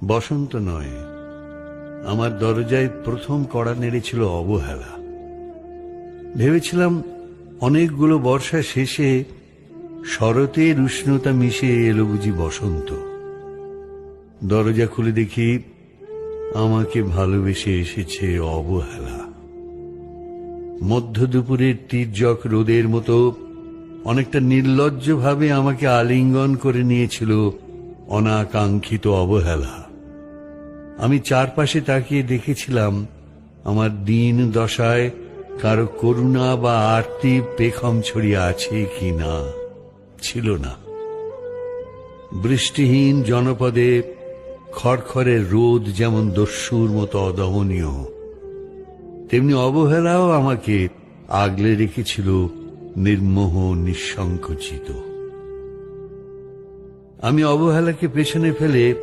বসন্ত নয়, আমার দরজায় প্রথম কড়া নেড়েছিল অবহেলা। ভেবেছিলাম অনেকগুলো বর্ষা শেষে শরতের উষ্ণতা মিশে এলো বুঝি বসন্ত। দরজা খুলে দেখি আমাকে ভালোবেসে এসেছে অবহেলা। মধ্য দুপুরের তীর্যক রোদের মতো অনেকটা নির্লজ্জভাবে আমাকে আলিঙ্গন করে নিয়েছিল অনাকাঙ্ক্ষিত অবহেলা। আমি চারপাশে তাকিয়ে দেখেছিলাম আমার দিন দশায় কারো করুণা বা আরতি পেখম ছড়িয়ে আছে কি না। ছিল না। বৃষ্টিহীন জনপদে খড়খড়ের রোদ যেমন দস্যুর মতো অদমনীয়, তেমনি অবহেলাও আমাকে আগলে রেখেছিল নির্মোহ নিঃসংকোচিত। আমি অবহেলাকে পেছনে ফেলে